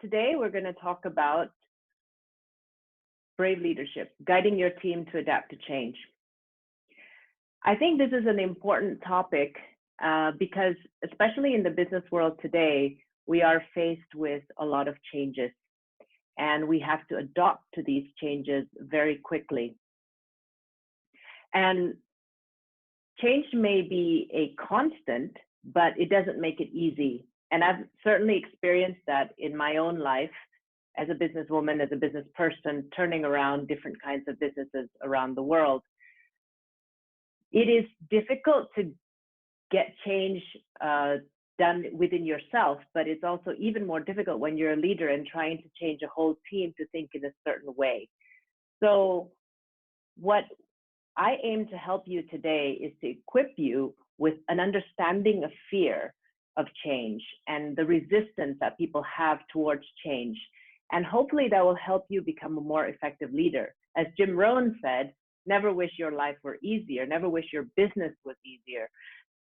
today we're going to talk about brave leadership, guiding your team to adapt to change. I think this is an important topic because, especially in the business world today, we are faced with a lot of changes and we have to adapt to these changes very quickly. And change may be a constant, but it doesn't make it easy. And I've certainly experienced that in my own life as a businesswoman, as a business person, turning around different kinds of businesses around the world. It is difficult to get change done within yourself, but it's also even more difficult when you're a leader and trying to change a whole team to think in a certain way. So what I aim to help you today is to equip you with an understanding of fear of change and the resistance that people have towards change. And hopefully that will help you become a more effective leader. As Jim Rohn said, never wish your life were easier, never wish your business was easier,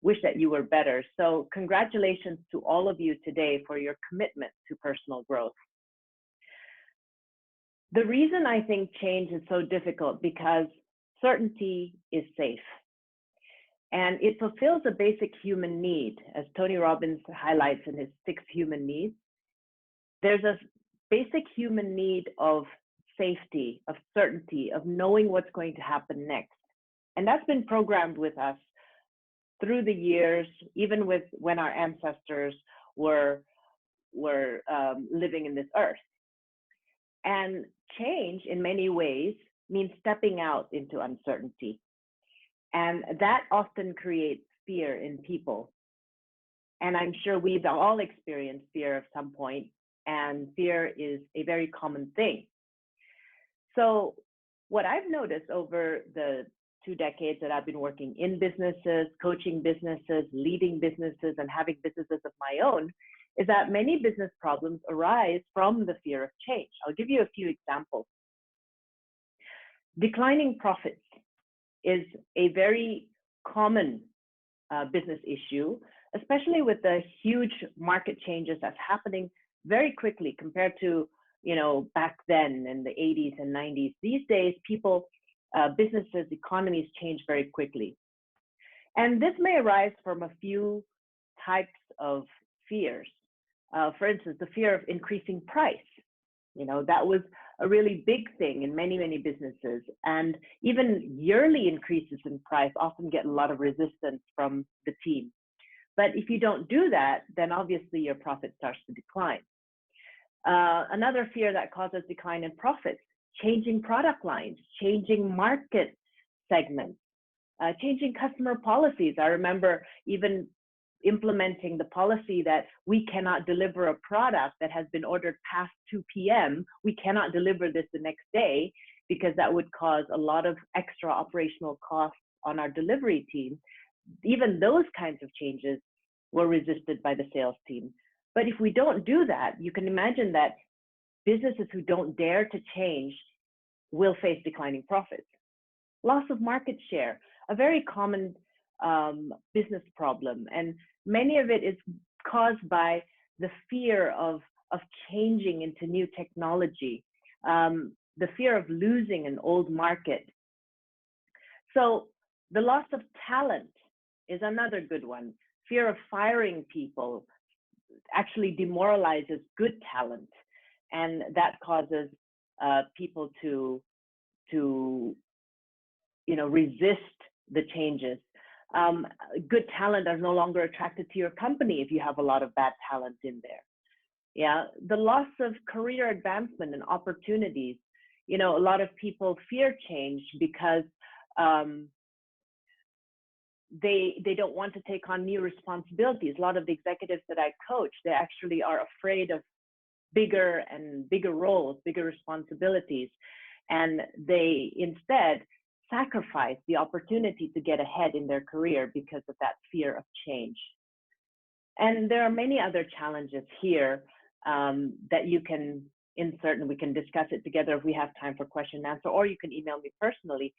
wish that you were better. So congratulations to all of you today for your commitment to personal growth. The reason I think change is so difficult because certainty is safe. And it fulfills a basic human need, as Tony Robbins highlights in his 6 human needs. There's a basic human need of safety, of certainty, of knowing what's going to happen next. And that's been programmed with us through the years, even with when our ancestors were living in this earth. And change in many ways means stepping out into uncertainty. And that often creates fear in people. And I'm sure we've all experienced fear at some point, and fear is a very common thing. So what I've noticed over the 2 decades that I've been working in businesses, coaching businesses, leading businesses, and having businesses of my own, is that many business problems arise from the fear of change. I'll give you a few examples. Declining profits is a very common business issue, especially with the huge market changes that's happening very quickly compared to, back then in the 80s and 90s. These days, people, businesses, economies change very quickly. And this may arise from a few types of fears. For instance, the fear of increasing price. That was a really big thing in many, many businesses. And even yearly increases in price often get a lot of resistance from the team. But if you don't do that, then obviously your profit starts to decline. Another fear that causes decline in profits, changing product lines, changing market segments, changing customer policies. I remember even implementing the policy that we cannot deliver a product that has been ordered past 2 p.m. We cannot deliver this the next day because that would cause a lot of extra operational costs on our delivery team. Even those kinds of changes were resisted by the sales team. But if we don't do that, you can imagine that businesses who don't dare to change will face declining profits. Loss of market share, a very common business problem. And many of it is caused by the fear of changing into new technology, the fear of losing an old market. So the loss of talent is another good one. Fear of firing people actually demoralizes good talent. And that causes people to resist the changes. Good talent are no longer attracted to your company if you have a lot of bad talent in there. Yeah, the loss of career advancement and opportunities. A lot of people fear change because they don't want to take on new responsibilities. A lot of the executives that I coach, they actually are afraid of bigger and bigger roles, bigger responsibilities, and they instead sacrifice the opportunity to get ahead in their career because of that fear of change. And there are many other challenges here that you can insert, and we can discuss it together if we have time for question and answer, or you can email me personally.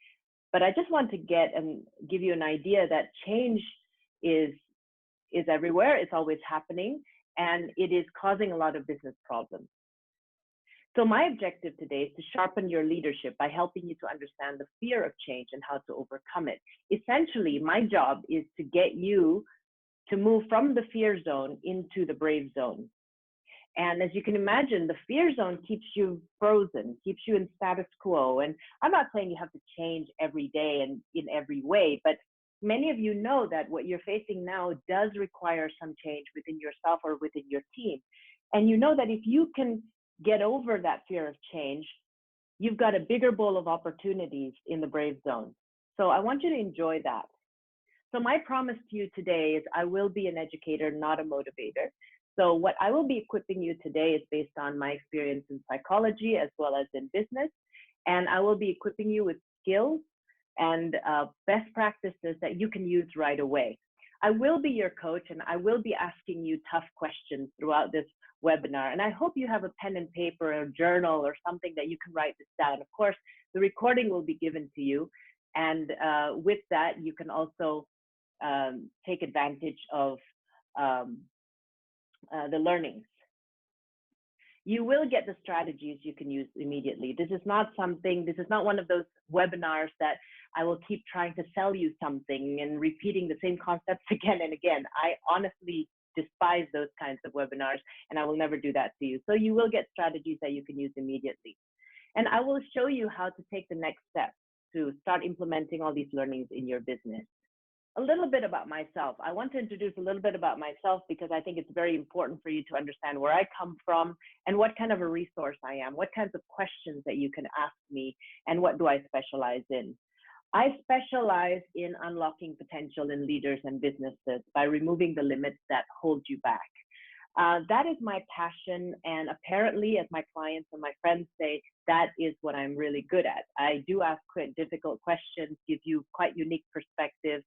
But I just want to give you an idea that change is everywhere. It's always happening, and it is causing a lot of business problems. So my objective today is to sharpen your leadership by helping you to understand the fear of change and how to overcome it. Essentially, my job is to get you to move from the fear zone into the brave zone. And as you can imagine, the fear zone keeps you frozen, keeps you in status quo. And I'm not saying you have to change every day and in every way, but many of you know that what you're facing now does require some change within yourself or within your team. And you know that if you can get over that fear of change, you've got a bigger bowl of opportunities in the brave zone. So I want you to enjoy that. So my promise to you today is I will be an educator, not a motivator. So what I will be equipping you today is based on my experience in psychology as well as in business. And I will be equipping you with skills and best practices that you can use right away. I will be your coach and I will be asking you tough questions throughout this webinar. And I hope you have a pen and paper or a journal or something that you can write this down. Of course, the recording will be given to you. And with that, you can also take advantage of the learnings. You will get the strategies you can use immediately. This is not one of those webinars that I will keep trying to sell you something and repeating the same concepts again and again. I honestly despise those kinds of webinars, and I will never do that to you. So you will get strategies that you can use immediately. And I will show you how to take the next step to start implementing all these learnings in your business. A little bit about myself. I want to introduce a little bit about myself because I think it's very important for you to understand where I come from and what kind of a resource I am, what kinds of questions that you can ask me, and what do I specialize in. I specialize in unlocking potential in leaders and businesses by removing the limits that hold you back. That is my passion, and apparently, as my clients and my friends say, that is what I'm really good at. I do ask quite difficult questions, give you quite unique perspectives,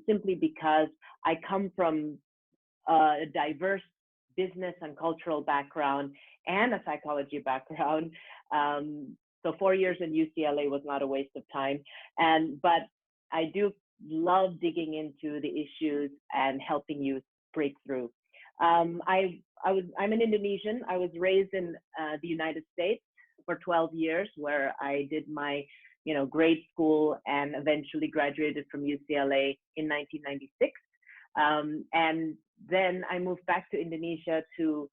simply because I come from a diverse business and cultural background and a psychology background. So 4 years in UCLA was not a waste of time, but I do love digging into the issues and helping you break through. I'm an Indonesian. I was raised in the United States for 12 years, where I did my, grade school and eventually graduated from UCLA in 1996. And then I moved back to Indonesia to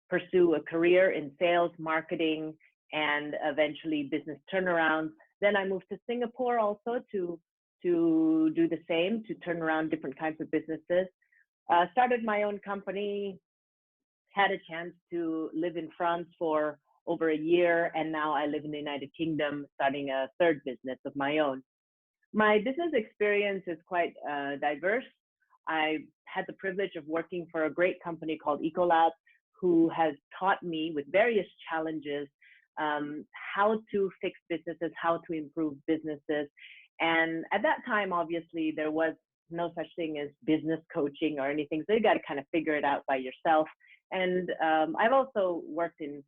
pursue a career in sales, marketing, and eventually business turnarounds. Then I moved to Singapore also to do the same, to turn around different kinds of businesses. Started my own company, had a chance to live in France for over a year, and now I live in the United Kingdom, starting a third business of my own. My business experience is quite diverse. I had the privilege of working for a great company called Ecolab, who has taught me with various challenges how to fix businesses, how to improve businesses. And at that time, obviously, there was no such thing as business coaching or anything. So you got to kind of figure it out by yourself. And I've also worked in,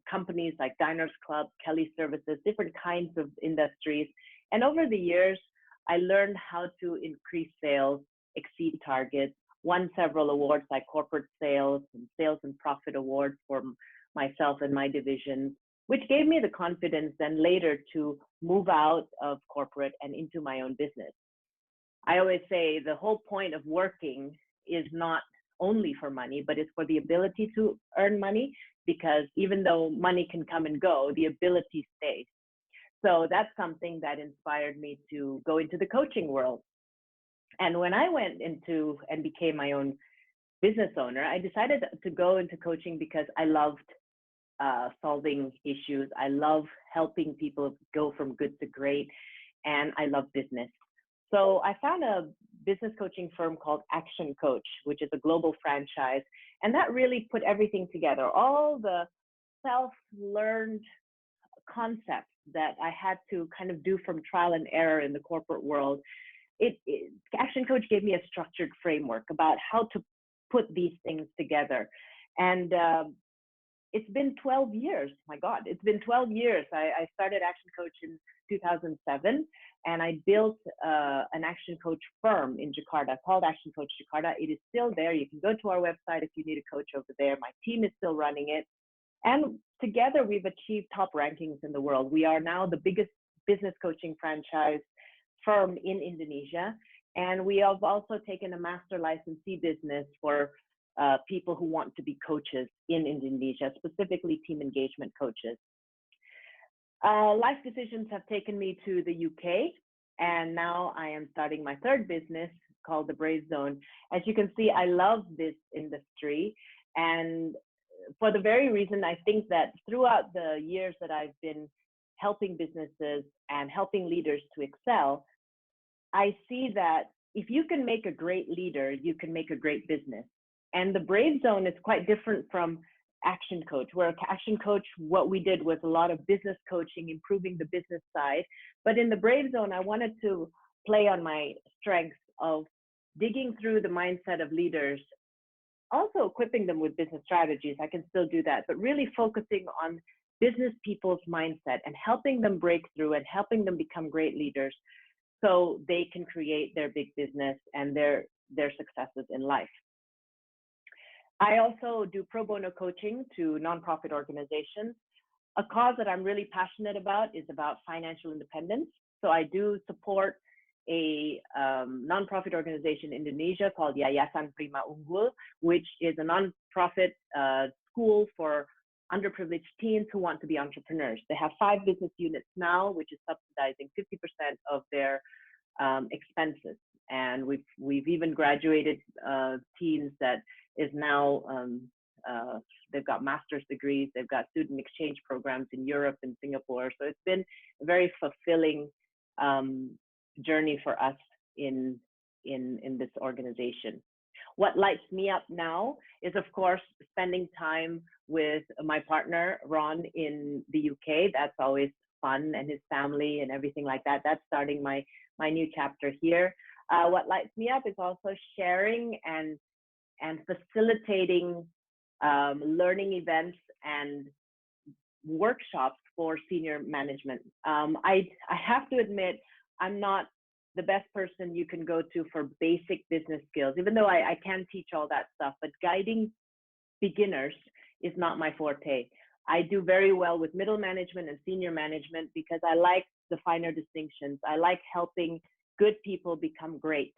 companies like Diners Club, Kelly Services, different kinds of industries. And over the years, I learned how to increase sales, exceed targets, won several awards like corporate sales and profit awards for myself and my divisions, which gave me the confidence then later to move out of corporate and into my own business. I always say the whole point of working is not only for money, but it's for the ability to earn money, because even though money can come and go, the ability stays. So that's something that inspired me to go into the coaching world. And when I went into and became my own business owner, I decided to go into coaching because I loved solving issues. I love helping people go from good to great, and I love business. So I found a business coaching firm called Action Coach, which is a global franchise. And that really put everything together, all the self-learned concepts that I had to kind of do from trial and error in the corporate world. Action Coach gave me a structured framework about how to put these things together. And it's been 12 years. My God, it's been 12 years. I started Action Coach in 2007, and I built an Action Coach firm in Jakarta called Action Coach Jakarta. It is still there. You can go to our website if you need a coach over there. My team is still running it. And together, we've achieved top rankings in the world. We are now the biggest business coaching franchise firm in Indonesia. And we have also taken a master licensee business for people who want to be coaches in Indonesia, specifically team engagement coaches. Life decisions have taken me to the UK, and now I am starting my third business called the Brave Zone. As you can see, I love this industry, and for the very reason I think that throughout the years that I've been helping businesses and helping leaders to excel, I see that if you can make a great leader, you can make a great business. And the Brave Zone is quite different from Action Coach, where Action Coach, what we did was a lot of business coaching, improving the business side. But in the Brave Zone, I wanted to play on my strengths of digging through the mindset of leaders, also equipping them with business strategies. I can still do that, but really focusing on business people's mindset and helping them break through and helping them become great leaders so they can create their big business and their successes in life. I also do pro bono coaching to nonprofit organizations. A cause that I'm really passionate about is about financial independence. So I do support a nonprofit organization in Indonesia called Yayasan Prima Unggul, which is a nonprofit school for underprivileged teens who want to be entrepreneurs. They have 5 business units now, which is subsidizing 50% of their expenses. And we've even graduated teens that is now, they've got master's degrees, they've got student exchange programs in Europe and Singapore. So it's been a very fulfilling journey for us in this organization. What lights me up now is, of course, spending time with my partner, Ron, in the UK. That's always fun, and his family and everything like that. That's starting my new chapter here. What lights me up is also sharing and facilitating learning events and workshops for senior management. I have to admit, I'm not the best person you can go to for basic business skills, even though I can teach all that stuff, but guiding beginners is not my forte. I do very well with middle management and senior management because I like the finer distinctions. I like helping good people become great.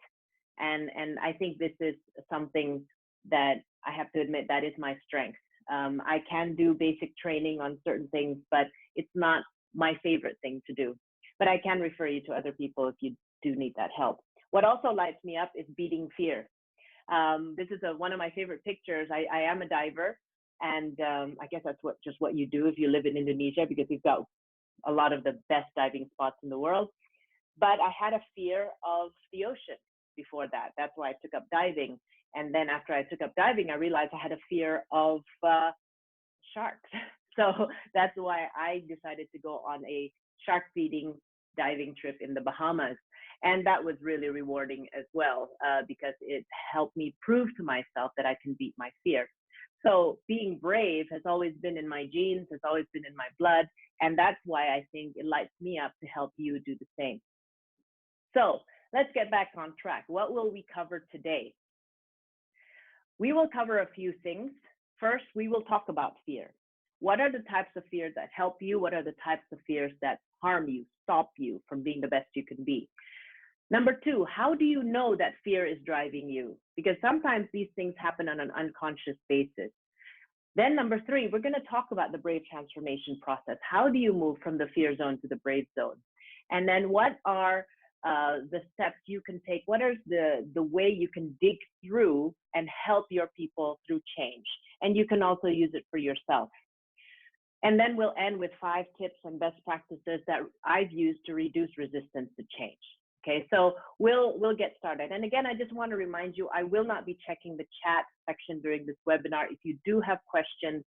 And I think this is something that I have to admit that is my strength. I can do basic training on certain things, but it's not my favorite thing to do. But I can refer you to other people if you do need that help. What also lights me up is beating fear. This is one of my favorite pictures. I am a diver, and I guess that's just what you do if you live in Indonesia, because we've got a lot of the best diving spots in the world. But I had a fear of the ocean before that. That's why I took up diving. And then after I took up diving, I realized I had a fear of sharks. So that's why I decided to go on a shark feeding diving trip in the Bahamas. And that was really rewarding as well, because it helped me prove to myself that I can beat my fear. So being brave has always been in my genes, has always been in my blood. And that's why I think it lights me up to help you do the same. So let's get back on track. What will we cover today? We will cover a few things. First, we will talk about fear. What are the types of fears that help you? What are the types of fears that harm you, stop you from being the best you can be? Number 2, how do you know that fear is driving you? Because sometimes these things happen on an unconscious basis. Then number 3, we're going to talk about the brave transformation process. How do you move from the fear zone to the brave zone? And then what are the steps you can take? What is the way you can dig through and help your people through change? And you can also use it for yourself. And then we'll end with 5 tips and best practices that I've used to reduce resistance to change. Okay, so we'll get started. And again, I just want to remind you, I will not be checking the chat section during this webinar. If you do have questions,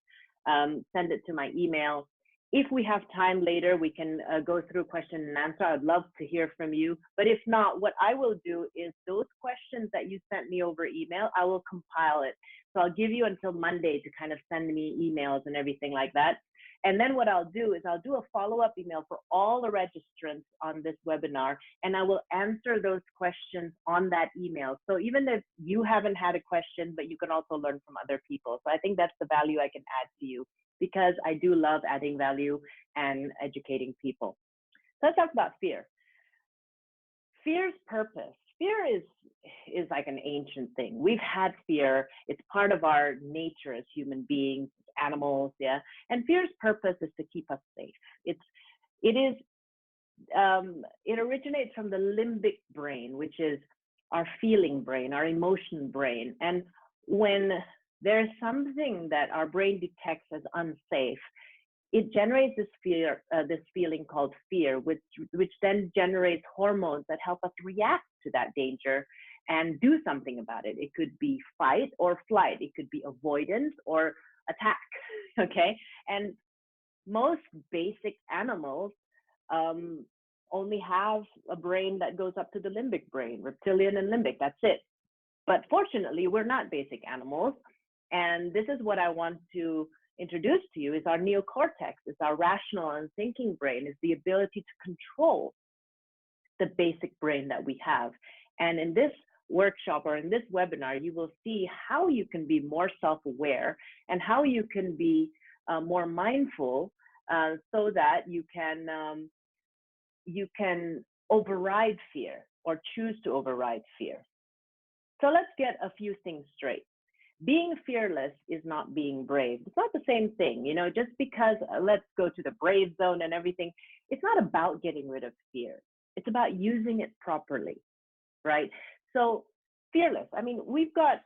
send it to my email. If we have time later, we can go through question and answer. I'd love to hear from you. But if not, what I will do is those questions that you sent me over email, I will compile it. So I'll give you until Monday to kind of send me emails and everything like that. And then what I'll do is I'll do a follow-up email for all the registrants on this webinar, and I will answer those questions on that email. So even if you haven't had a question, but you can also learn from other people. So I think that's the value I can add to you. because I do love adding value and educating people. So let's talk about fear. Fear's purpose. Fear is like an ancient thing. We've had fear. It's part of our nature as human beings, animals, yeah. And fear's purpose is to keep us safe. It is it originates from the limbic brain, which is our feeling brain, our emotion brain. And when there's something that our brain detects as unsafe, it generates this fear, this feeling called fear, which then generates hormones that help us react to that danger and do something about it. It could be fight or flight. It could be avoidance or attack. Okay, and most basic animals only have a brain that goes up to the limbic brain, reptilian and limbic. That's it. But fortunately, we're not basic animals, and this is what I want to introduce to you is our neocortex, is our rational and thinking brain, is the ability to control the basic brain that we have. And in this workshop or in this webinar, you will see how you can be more self-aware and how you can be more mindful so that you can override fear or choose to override fear. So let's get a few things straight. Being fearless is not being brave. It's not the same thing, you know, just because let's go to the brave zone and everything. It's not about getting rid of fear. It's about using it properly, right? So fearless. I mean, we've got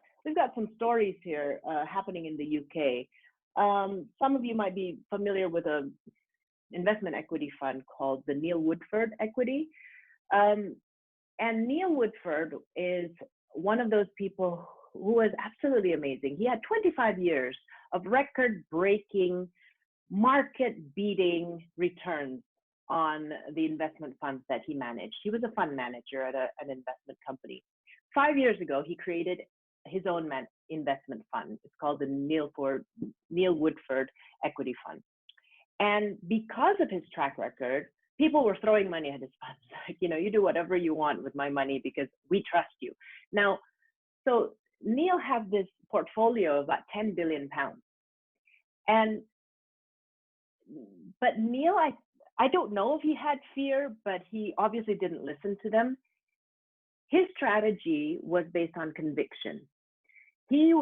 some stories here happening in the UK. Some of you might be familiar with a investment equity fund called the Neil Woodford Equity. And Neil Woodford is one of those people who was absolutely amazing. He had 25 years of record-breaking, market-beating returns on the investment funds that he managed. He was a fund manager at an investment company. 5 years ago, he created his own investment fund. It's called the Neil Woodford Equity Fund. And because of his track record, people were throwing money at his funds. Like, you know, you do whatever you want with my money because we trust you. Now, so Neil had this portfolio of about 10 billion pounds. But Neil, I don't know if he had fear, but he obviously didn't listen to them. His strategy was based on conviction. He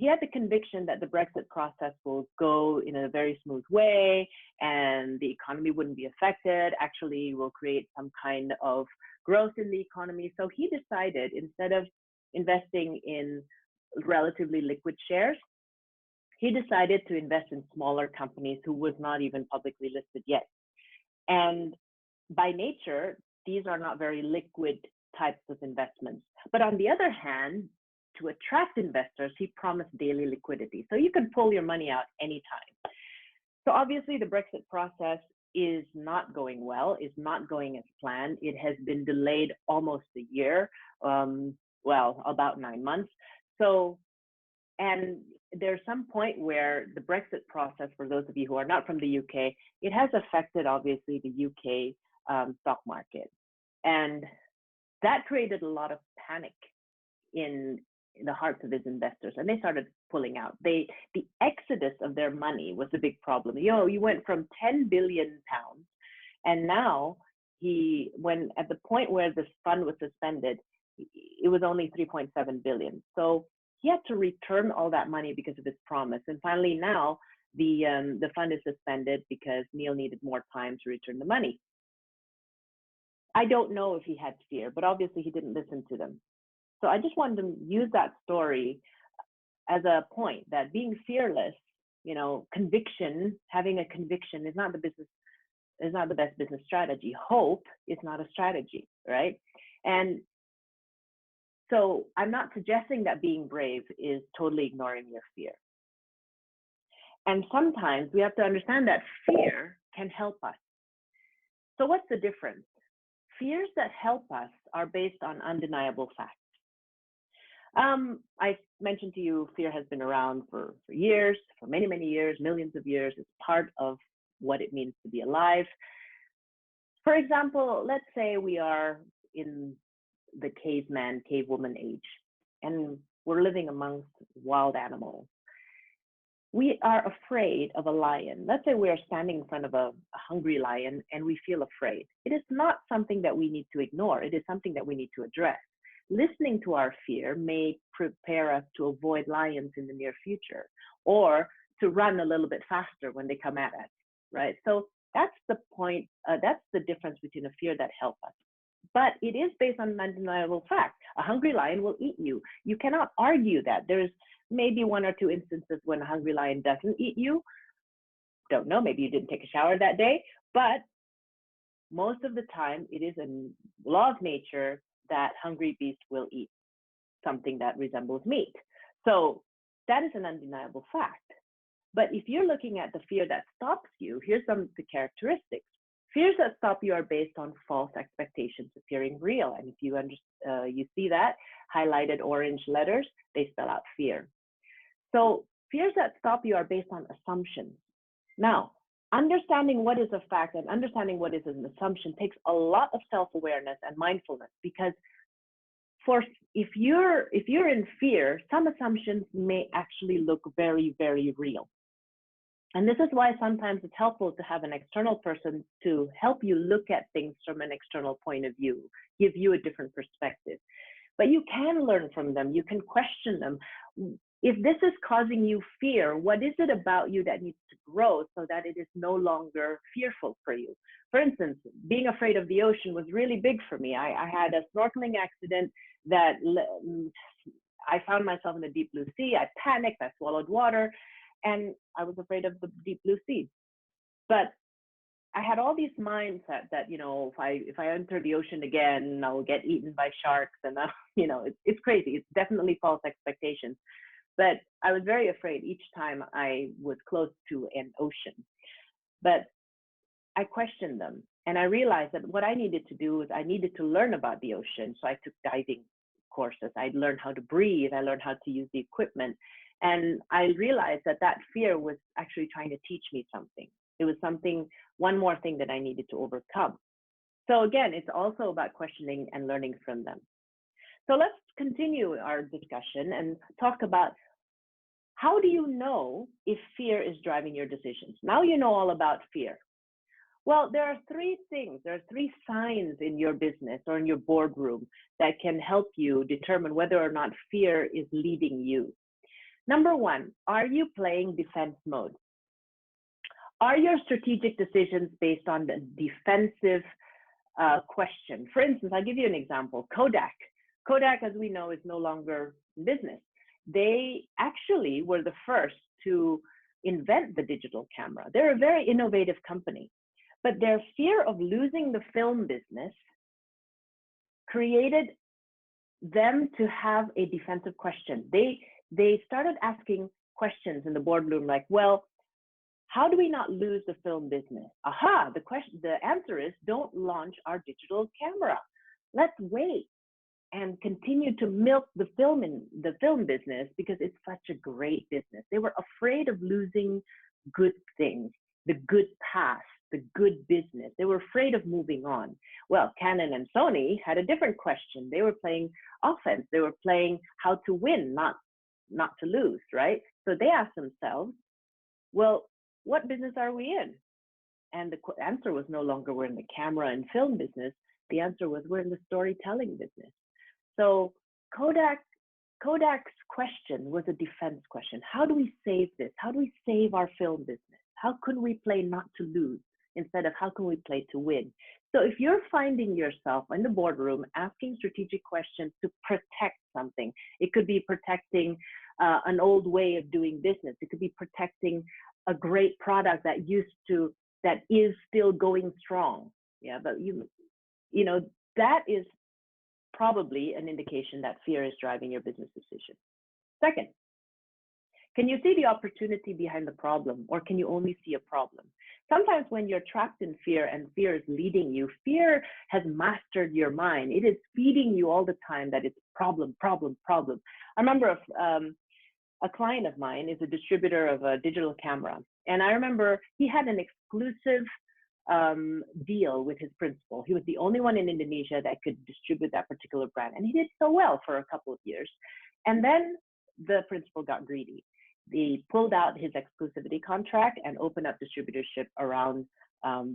had the conviction that the Brexit process will go in a very smooth way and the economy wouldn't be affected. Actually, will create some kind of growth in the economy. So he decided, instead of investing in relatively liquid shares, he decided to invest in smaller companies who was not even publicly listed yet. And by nature, these are not very liquid types of investments. But on the other hand, to attract investors, he promised daily liquidity. So you can pull your money out anytime. So obviously the Brexit process is not going well, is not going as planned. It has been delayed almost a year, well, about 9 months. So, and there's some point where the Brexit process, for those of you who are not from the UK, it has affected obviously the UK stock market. And that created a lot of panic in the hearts of his investors, and they started pulling out. The exodus of their money was a big problem. You know, you went from 10 billion pounds, and now when at the point where this fund was suspended, it was only 3.7 billion. So he had to return all that money because of his promise. And finally now the fund is suspended because Neil needed more time to return the money. I don't know if he had fear, but obviously he didn't listen to them. So I just wanted to use that story as a point that being fearless, you know, conviction, having a conviction is not the best business strategy. Hope is not a strategy, right? And so I'm not suggesting that being brave is totally ignoring your fear. And sometimes we have to understand that fear can help us. So what's the difference? Fears that help us are based on undeniable facts. I mentioned to you, fear has been around for years, for many, many years, millions of years. It's part of what it means to be alive. For example, let's say we are in the caveman, cavewoman age, and we're living amongst wild animals. we are afraid of a lion. Let's say we are standing in front of a hungry lion and we feel afraid. It is not something that we need to ignore. It is something that we need to address. Listening to our fear may prepare us to avoid lions in the near future, or to run a little bit faster when they come at us, right? So that's the point. That's the difference between a fear that helps us. But it is based on an undeniable fact. A hungry lion will eat you. You cannot argue that. There's maybe one or two instances when a hungry lion doesn't eat you. Don't know, maybe you didn't take a shower that day, but most of the time it is a law of nature that hungry beasts will eat something that resembles meat. So that is an undeniable fact. But if you're looking at the fear that stops you, here's some of the characteristics. Fears that stop you are based on false expectations appearing real. And if you see that highlighted orange letters, they spell out fear. So fears that stop you are based on assumptions. Now, understanding what is a fact and understanding what is an assumption takes a lot of self-awareness and mindfulness, because if you're in fear, some assumptions may actually look very, very real. And this is why sometimes it's helpful to have an external person to help you look at things from an external point of view, give you a different perspective. But you can learn from them. You can question them. If this is causing you fear, what is it about you that needs to grow so that it is no longer fearful for you? For instance, being afraid of the ocean was really big for me. I had a snorkeling accident that I found myself in the deep blue sea. I panicked, I swallowed water, and I was afraid of the deep blue sea. But I had all these mindset that, if I enter the ocean again, I will get eaten by sharks, and it's crazy. It's definitely false expectations. But I was very afraid each time I was close to an ocean. But I questioned them, and I realized that what I needed to do was I needed to learn about the ocean. So I took diving courses. I learned how to breathe. I learned how to use the equipment. And I realized that fear was actually trying to teach me something. It was one more thing that I needed to overcome. So again, it's also about questioning and learning from them. So let's continue our discussion and talk about, how do you know if fear is driving your decisions? Now you know all about fear. Well, there are three things, there are three signs in your business or in your boardroom that can help you determine whether or not fear is leading you. Number one, are you playing defense mode? Are your strategic decisions based on the defensive question? For instance, I'll give you an example. Kodak, as we know, is no longer in business. They actually were the first to invent the digital camera. They're a very innovative company, but their fear of losing the film business created them to have a defensive question. They started asking questions in the boardroom like, well, how do we not lose the film business? Aha, the answer is, don't launch our digital camera. Let's wait and continue to milk the film business because it's such a great business. They were afraid of losing good things, the good past, the good business. They were afraid of moving on. Well, Canon and Sony had a different question. They were playing offense. They were playing how to win, not to lose, right? So they asked themselves, well, what business are we in? And the answer was no longer we're in the camera and film business. The answer was we're in the storytelling business. So Kodak's question was a defense question. How do we save this? How do we save our film business? How can we play not to lose instead of how can we play to win? So if you're finding yourself in the boardroom asking strategic questions to protect something, it could be protecting an old way of doing business. It could be protecting a great product that is still going strong. Yeah, but that is probably an indication that fear is driving your business decision. Second, can you see the opportunity behind the problem, or can you only see a problem? Sometimes when you're trapped in fear and fear is leading you, fear has mastered your mind. It is feeding you all the time that it's problem, problem, problem. I remember a client of mine is a distributor of a digital camera. And I remember he had an exclusive deal with his principal. He was the only one in Indonesia that could distribute that particular brand. And he did so well for a couple of years. And then the principal got greedy. He pulled out his exclusivity contract and opened up distributorship around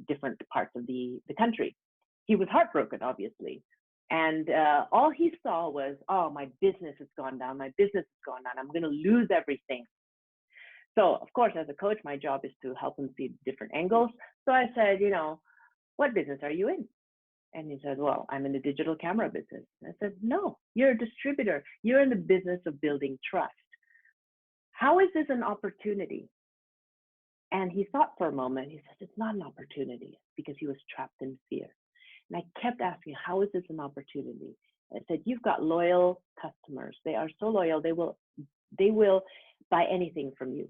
different parts of the country. He was heartbroken, obviously. And all he saw was, oh, my business has gone down. My business has gone down. I'm going to lose everything. So, of course, as a coach, my job is to help him see different angles. So I said, you know, what business are you in? And he said, well, I'm in the digital camera business. And I said, no, you're a distributor. You're in the business of building trust. How is this an opportunity? And he thought for a moment. He said, it's not an opportunity, because he was trapped in fear. And I kept asking, how is this an opportunity? I said, you've got loyal customers. They are so loyal, they will buy anything from you.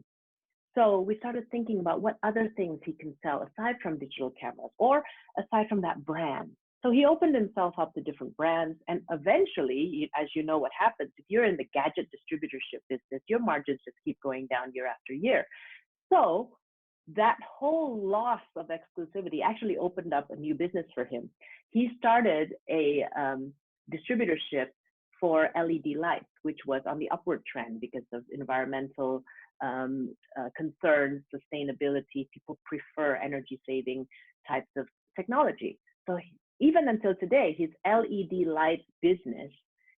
So we started thinking about what other things he can sell aside from digital cameras or aside from that brand. So he opened himself up to different brands, and eventually, as you know what happens, if you're in the gadget distributorship business, your margins just keep going down year after year. So that whole loss of exclusivity actually opened up a new business for him. He started a distributorship for LED lights, which was on the upward trend because of environmental concerns, sustainability. People prefer energy saving types of technology. So even until today, his LED light business,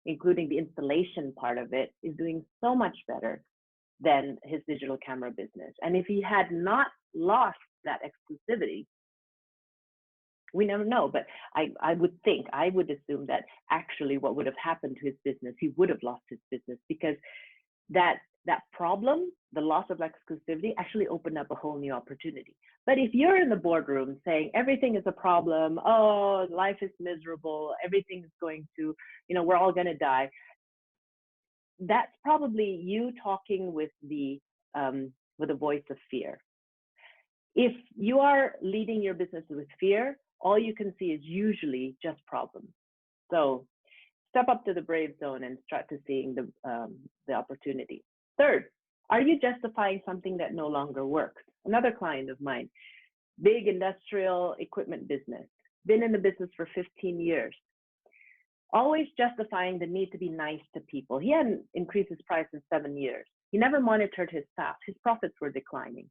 including the installation part of it, is doing so much better than his digital camera business. And if he had not lost that exclusivity, we never know, but I would assume that actually what would have happened to his business, he would have lost his business, because that problem, the loss of exclusivity, actually opened up a whole new opportunity. But if you're in the boardroom saying everything is a problem, oh, life is miserable, everything is going to, we're all going to die, that's probably you talking with a voice of fear. If you are leading your business with fear, all you can see is usually just problems. So step up to the brave zone and start to seeing the opportunity. Third, are you justifying something that no longer works? Another client of mine, big industrial equipment business, been in the business for 15 years, always justifying the need to be nice to people. He hadn't increased his price in 7 years. He never monitored his staff. His profits were declining.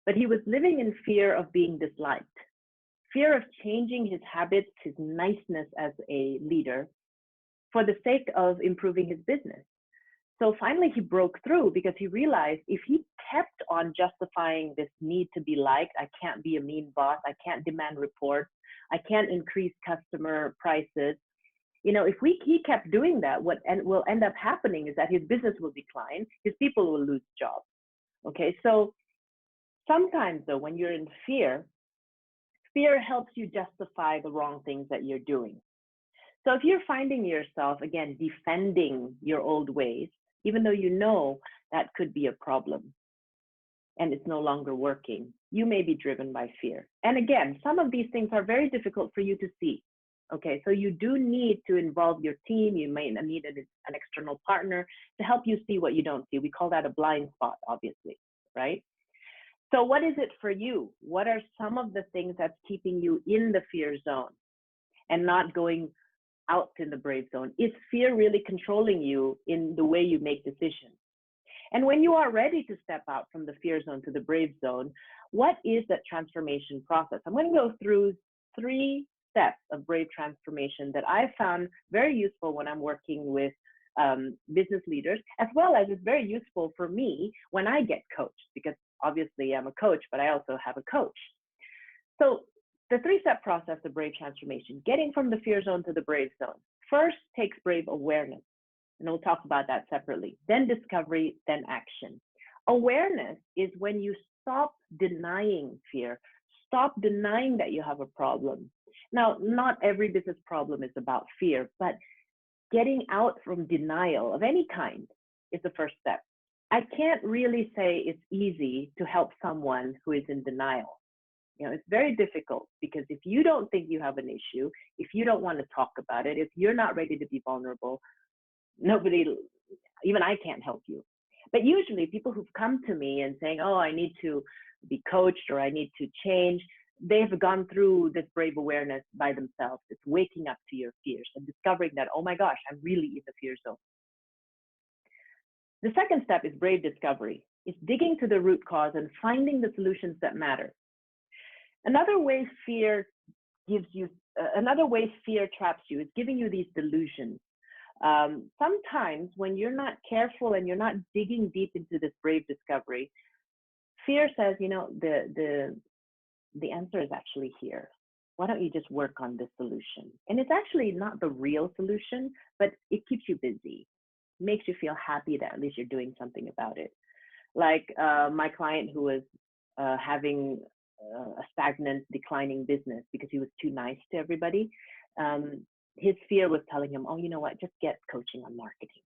But he was living in fear of being disliked, fear of changing his habits, his niceness as a leader, for the sake of improving his business. So finally he broke through, because he realized if he kept on justifying this need to be liked, I can't be a mean boss, I can't demand reports, I can't increase customer prices. If he kept doing that, what will end up happening is that his business will decline, his people will lose jobs. Okay, so sometimes though, when you're in fear helps you justify the wrong things that you're doing. So if you're finding yourself, again, defending your old ways, even though you know that could be a problem and it's no longer working, you may be driven by fear. And again, some of these things are very difficult for you to see. Okay, so you do need to involve your team. You may need an external partner to help you see what you don't see. We call that a blind spot, obviously, right? So what is it for you? What are some of the things that's keeping you in the fear zone and not going out in the brave zone? Is fear really controlling you in the way you make decisions? And when you are ready to step out from the fear zone to the brave zone, what is that transformation process? I'm going to go through 3 steps of brave transformation that I found very useful when I'm working with business leaders, as well as it's very useful for me when I get coached, because obviously I'm a coach, but I also have a coach. So the 3-step process of brave transformation, getting from the fear zone to the brave zone, first takes brave awareness, and we'll talk about that separately. Then discovery, then action. Awareness is when you stop denying fear, stop denying that you have a problem. Now, not every business problem is about fear, but getting out from denial of any kind is the first step. I can't really say it's easy to help someone who is in denial. It's very difficult, because if you don't think you have an issue, if you don't want to talk about it, if you're not ready to be vulnerable, nobody, even I can't help you. But usually people who've come to me and saying, oh, I need to be coached or I need to change, they've gone through this brave awareness by themselves. It's waking up to your fears and discovering that, oh my gosh, I'm really in the fear zone. The second step is brave discovery. It's digging to the root cause and finding the solutions that matter. Another way fear traps you is giving you these delusions. Sometimes when you're not careful and you're not digging deep into this brave discovery, fear says, you know, the answer is actually here. Why don't you just work on this solution? And it's actually not the real solution, but it keeps you busy, makes you feel happy that at least you're doing something about it. Like my client who was having a stagnant, declining business because he was too nice to everybody. His fear was telling him, oh, you know what, just get coaching on marketing.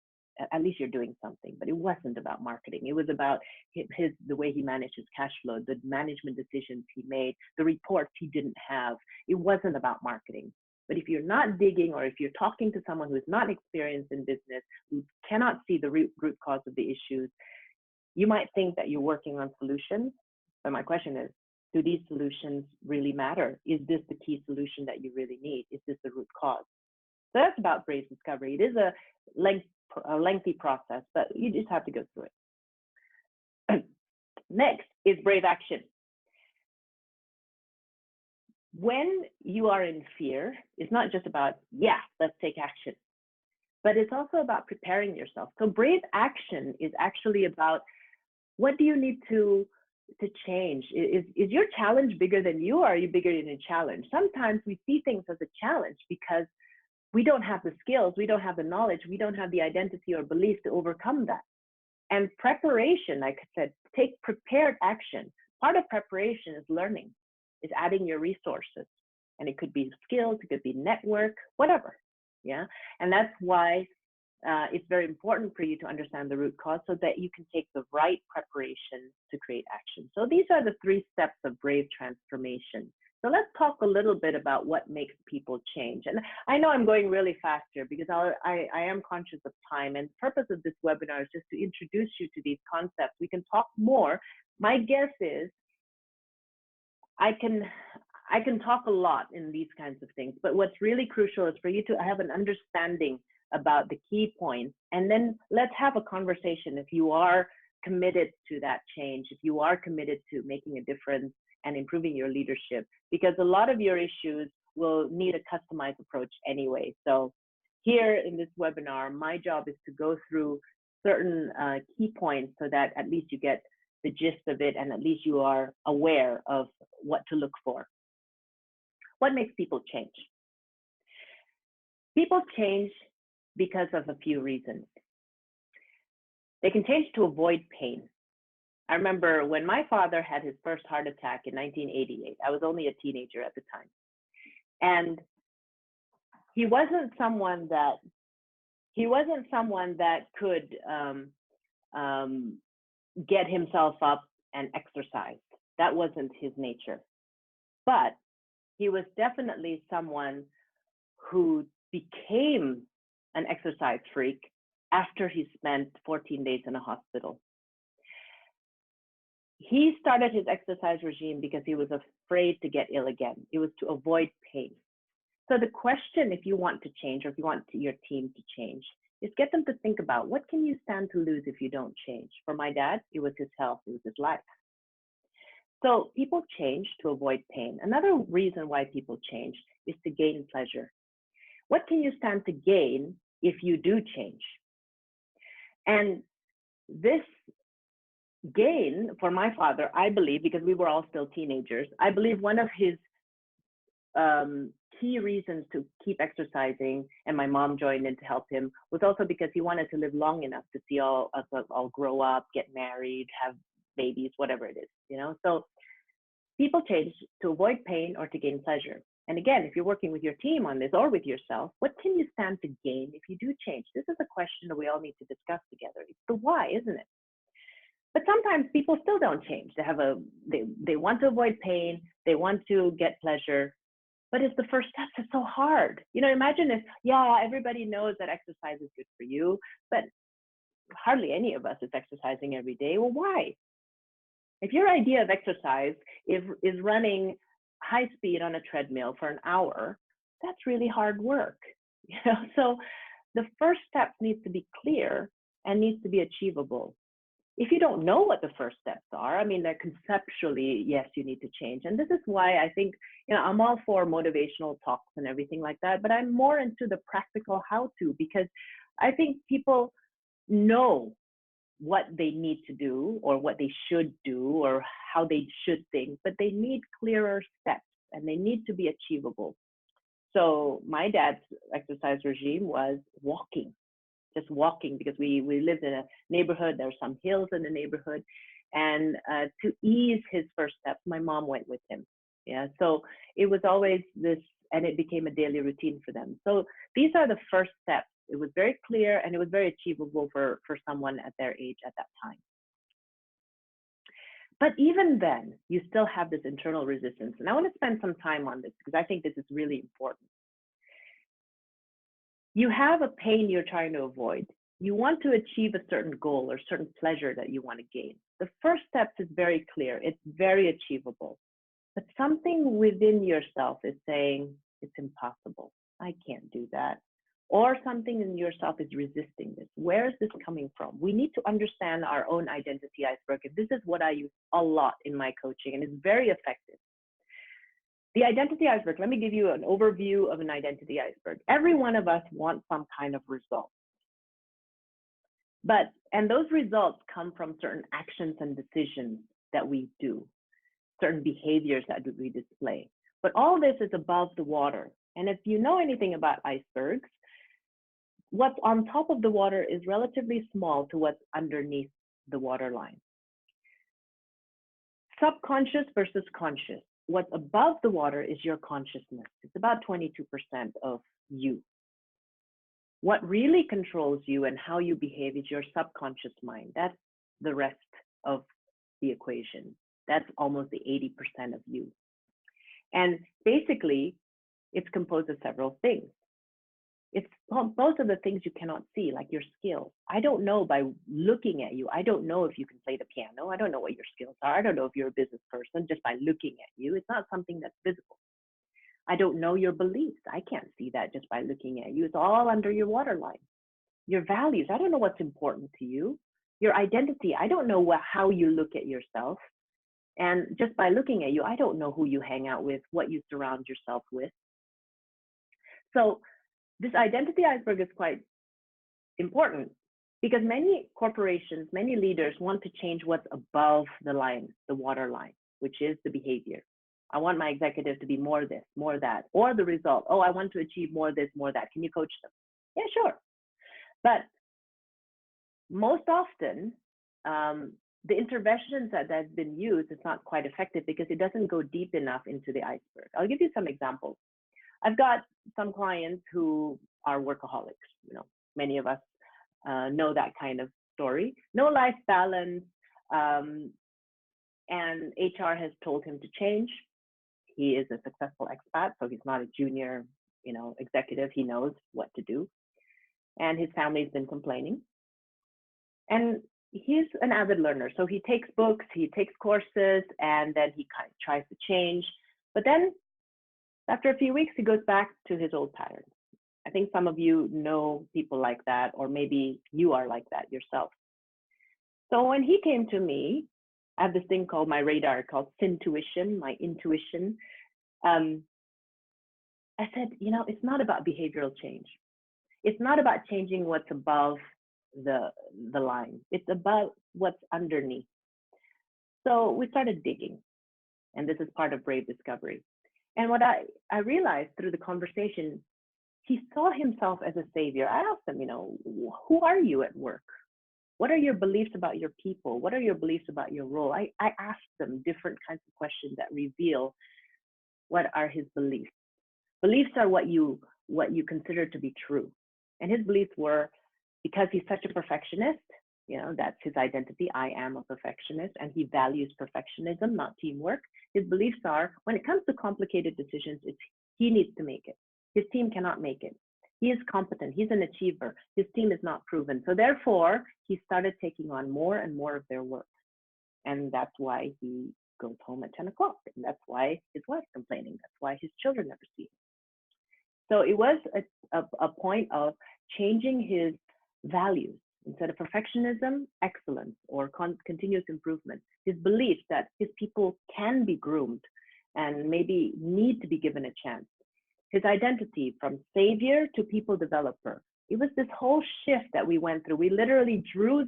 At least you're doing something. But it wasn't about marketing. It was about the way he managed his cash flow, the management decisions he made, the reports he didn't have. It wasn't about marketing. But if you're not digging, or if you're talking to someone who is not experienced in business, who cannot see the root cause of the issues, you might think that you're working on solutions. But my question is, do these solutions really matter? Is this the key solution that you really need? Is this the root cause? So that's about brave discovery. It is a lengthy process, but you just have to go through it. Next is brave action. When you are in fear, it's not just about, yeah, let's take action, but it's also about preparing yourself. So brave action is actually about, what do you need to change? Is your challenge bigger than you, or are you bigger than your challenge? Sometimes we see things as a challenge because we don't have the skills, we don't have the knowledge, we don't have the identity or belief to overcome that. And preparation, like I said, take prepared action. Part of preparation is learning, is adding your resources. And it could be skills, it could be network, whatever. Yeah. And that's why it's very important for you to understand the root cause so that you can take the right preparation to create action. So these are the 3 steps of brave transformation. So let's talk a little bit about what makes people change. And I know I'm going really fast here because I am conscious of time, and the purpose of this webinar is just to introduce you to these concepts. We can talk more. My guess is I can talk a lot in these kinds of things, but what's really crucial is for you to have an understanding about the key points, and then let's have a conversation if you are committed to that change, if you are committed to making a difference and improving your leadership, because a lot of your issues will need a customized approach anyway. So here in this webinar, my job is to go through certain key points so that at least you get the gist of it and at least you are aware of what to look for. What makes people change? People change because of a few reasons. They can change to avoid pain. I remember when my father had his first heart attack in 1988, I was only a teenager at the time. And he wasn't someone that could get himself up and exercise. That wasn't his nature. But he was definitely someone who became an exercise freak after he spent 14 days in a hospital. He started his exercise regime because he was afraid to get ill again. It was to avoid pain. So the question, if you want to change, or if you want your team to change, is get them to think about, what can you stand to lose if you don't change? For my dad, it was his health, it was his life. So people change to avoid pain. Another reason why people change is to gain pleasure. What can you stand to gain if you do change? And this gain for my father, I believe, because we were all still teenagers, I believe one of his key reasons to keep exercising, and my mom joined in to help him, was also because he wanted to live long enough to see us all grow up, get married, have babies, whatever it is, you know. So people change to avoid pain or to gain pleasure. And again, if you're working with your team on this or with yourself, what can you stand to gain if you do change? This is a question that we all need to discuss together. It's the why, isn't it? But sometimes people still don't change. They want to avoid pain, they want to get pleasure, but it's the first step that's so hard. You know, imagine if, yeah, everybody knows that exercise is good for you, but hardly any of us is exercising every day. Well, why? If your idea of exercise is running high speed on a treadmill for an hour, that's really hard work. You know, so the first step needs to be clear and needs to be achievable. if you don't know what the first steps are, I mean, like conceptually, yes, you need to change. And this is why I think, I'm all for motivational talks and everything like that, but I'm more into the practical how to, because I think people know what they need to do or what they should do or how they should think, but they need clearer steps and they need to be achievable. So my dad's exercise regime was walking, just walking, because we lived in a neighborhood. There were some hills in the neighborhood, and to ease his first steps, my mom went with him. Yeah, so it was always this, and it became a daily routine for them. So these are the first steps. It was very clear and it was very achievable for someone at their age at that time. But even then, you still have this internal resistance. And I want to spend some time on this because I think this is really important. You have a pain you're trying to avoid. You want to achieve a certain goal or certain pleasure that you want to gain. The first step is very clear. It's very achievable. But something within yourself is saying, it's impossible. I can't do that. Or something in yourself is resisting this. Where is this coming from? We need to understand our own identity iceberg. And this is what I use a lot in my coaching, and it's very effective. The identity iceberg, let me give you an overview of an identity iceberg. Every one of us wants some kind of result. And those results come from certain actions and decisions that we do, certain behaviors that we display. But all this is above the water. And if you know anything about icebergs, what's on top of the water is relatively small to what's underneath the waterline. Subconscious versus conscious. What's above the water is your consciousness. It's about 22% of you. What really controls you and how you behave is your subconscious mind. That's the rest of the equation. That's almost the 80% of you. And basically, it's composed of several things. It's most of the things you cannot see, like your skills. I don't know by looking at you. I don't know if you can play the piano. I don't know what your skills are. I don't know if you're a business person just by looking at you. It's not something that's visible. I don't know your beliefs. I can't see that just by looking at you. It's all under your waterline. Your values. I don't know what's important to you. Your identity. I don't know how you look at yourself. And just by looking at you, I don't know who you hang out with, what you surround yourself with. So this identity iceberg is quite important because many corporations, many leaders want to change what's above the line, the water line, which is the behavior. I want my executive to be more this, more that, or the result. Oh, I want to achieve more this, more that. Can you coach them? Yeah, sure. But most often, the interventions that has been used is not quite effective because it doesn't go deep enough into the iceberg. I'll give you some examples. I've got some clients who are workaholics. Many of us know that kind of story. No life balance, and HR has told him to change. He is a successful expat, so he's not a junior, executive. He knows what to do, and his family's been complaining. And he's an avid learner, so he takes books, he takes courses, and then he kind of tries to change. But then after a few weeks, he goes back to his old patterns. I think some of you know people like that, or maybe you are like that yourself. So when he came to me, I have this thing called my radar, called Syntuition, my intuition. I said, it's not about behavioral change. It's not about changing what's above the line. It's about what's underneath. So we started digging, and this is part of Brave Discovery. And what I realized through the conversation, he saw himself as a savior. I asked him, who are you at work? What are your beliefs about your people? What are your beliefs about your role? I asked them different kinds of questions that reveal what are his beliefs. Beliefs are what you consider to be true. And his beliefs were, because he's such a perfectionist, that's his identity. I am a perfectionist, and he values perfectionism, not teamwork. His beliefs are, when it comes to complicated decisions, he needs to make it. His team cannot make it. He is competent. He's an achiever. His team is not proven. So therefore, he started taking on more and more of their work. And that's why he goes home at 10 o'clock. And that's why his wife's complaining. That's why his children never see him. So it was a point of changing his values. Instead of perfectionism, excellence or continuous improvement. His belief that his people can be groomed and maybe need to be given a chance. His identity from savior to people developer. It was this whole shift that we went through. We literally drew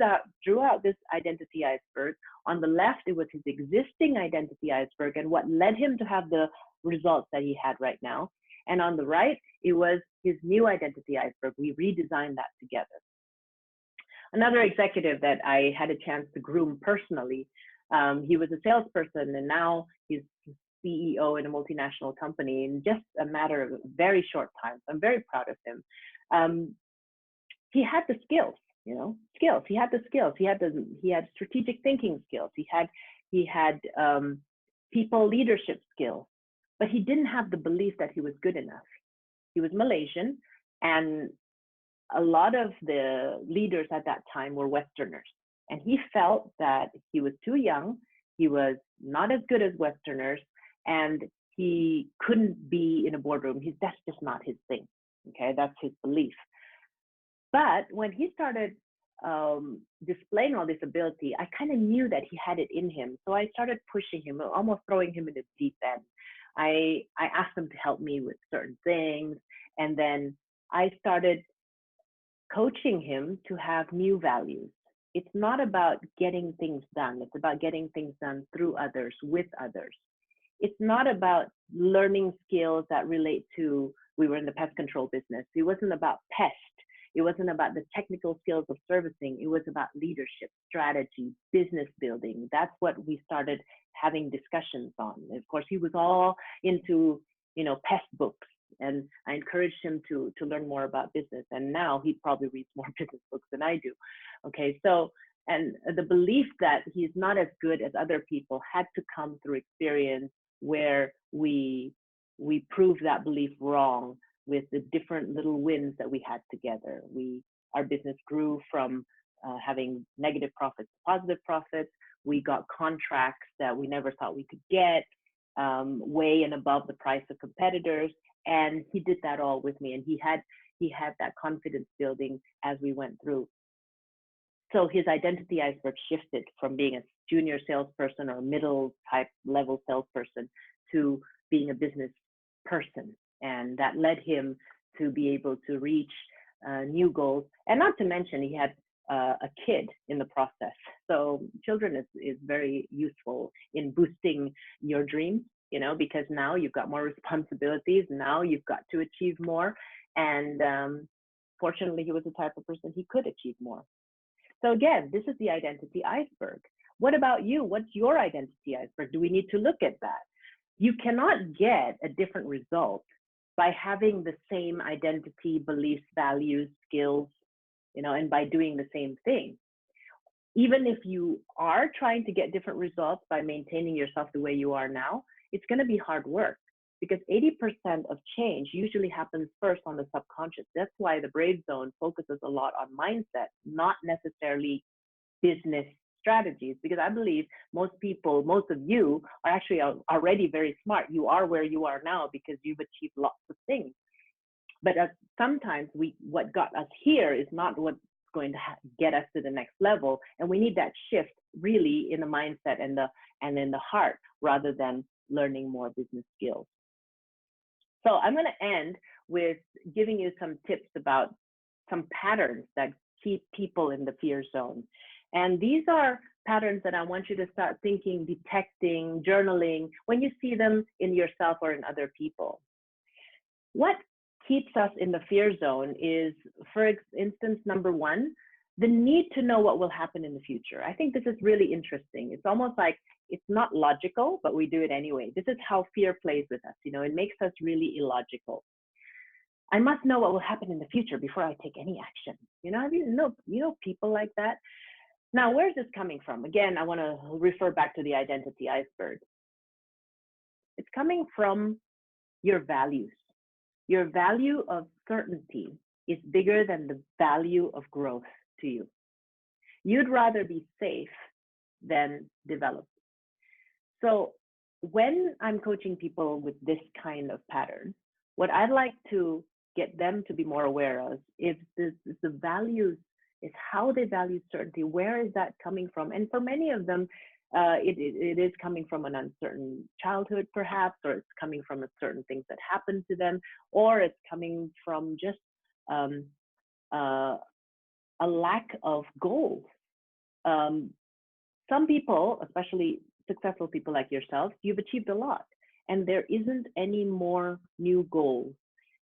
out this identity iceberg. On the left, it was his existing identity iceberg and what led him to have the results that he had right now. And on the right, it was his new identity iceberg. We redesigned that together. Another executive that I had a chance to groom personally, he was a salesperson and now he's CEO in a multinational company in just a matter of a very short time. So I'm very proud of him. He had the skills, skills. He had the skills. He had strategic thinking skills. He had people leadership skills, but he didn't have the belief that he was good enough. He was Malaysian, and a lot of the leaders at that time were Westerners, and he felt that he was too young. He was not as good as Westerners, and he couldn't be in a boardroom. That's just not his thing. Okay, that's his belief. But when he started displaying all this ability, I kind of knew that he had it in him. So I started pushing him, almost throwing him in the deep end. I asked him to help me with certain things. And then I started coaching him to have new values. It's not about getting things done. It's about getting things done through others, with others. It's not about learning skills that relate to, we were in the pest control business. It wasn't about pest. It wasn't about the technical skills of servicing. It was about leadership, strategy, business building. That's what we started having discussions on. Of course, he was all into, pest books, and I encouraged him to learn more about business. And now he probably reads more business books than I do. Okay, so, and the belief that he's not as good as other people had to come through experience where we proved that belief wrong with the different little wins that we had together. Our business grew from having negative profits to positive profits. We got contracts that we never thought we could get, way and above the price of competitors. And he did that all with me. And he had that confidence building as we went through. So his identity iceberg shifted from being a junior salesperson or middle type level salesperson to being a business person. And that led him to be able to reach new goals. And not to mention, he had a kid in the process. So children is very useful in boosting your dreams, because now you've got more responsibilities. Now you've got to achieve more. And fortunately, he was the type of person he could achieve more. So again, this is the identity iceberg. What about you? What's your identity iceberg? Do we need to look at that? You cannot get a different result by having the same identity, beliefs, values, skills, and by doing the same thing. Even if you are trying to get different results by maintaining yourself the way you are now, it's going to be hard work because 80% of change usually happens first on the subconscious. That's why the Brave Zone focuses a lot on mindset, not necessarily business strategies, because I believe most of you are actually already very smart. You are where you are now because you've achieved lots of things. But sometimes what got us here is not what's going to get us to the next level. And we need that shift really in the mindset and in the heart rather than learning more business skills. So I'm going to end with giving you some tips about some patterns that keep people in the fear zone. And these are patterns that I want you to start thinking, detecting, journaling when you see them in yourself or in other people. What keeps us in the fear zone is, for instance, number one, the need to know what will happen in the future. I think this is really interesting. It's almost like it's not logical, but we do it anyway. This is how fear plays with us. It makes us really illogical. I must know what will happen in the future before I take any action. People like that. Now, where's this coming from? Again, I want to refer back to the identity iceberg. It's coming from your values. Your value of certainty is bigger than the value of growth to you. You'd rather be safe than develop. So when I'm coaching people with this kind of pattern, what I'd like to get them to be more aware of is the values is how they value certainty. Where is that coming from? And for many of them, it is coming from an uncertain childhood, perhaps, or it's coming from certain things that happened to them, or it's coming from just um, a lack of goals. Um, some people, especially successful people like yourself, you've achieved a lot, and there isn't any more new goals.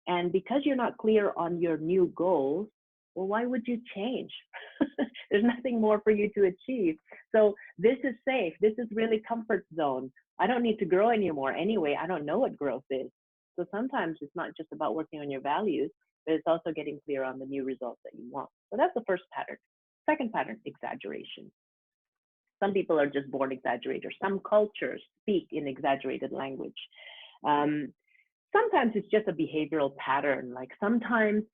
And because you're not clear on your new goals, well, why would you change? There's nothing more for you to achieve. So this is safe. This is really comfort zone. I don't need to grow anymore. Anyway, I don't know what growth is. So sometimes it's not just about working on your values, but it's also getting clear on the new results that you want. So that's the first pattern. Second pattern, exaggeration. Some people are just born exaggerators. Some cultures speak in exaggerated language. Sometimes it's just a behavioral pattern. Like sometimes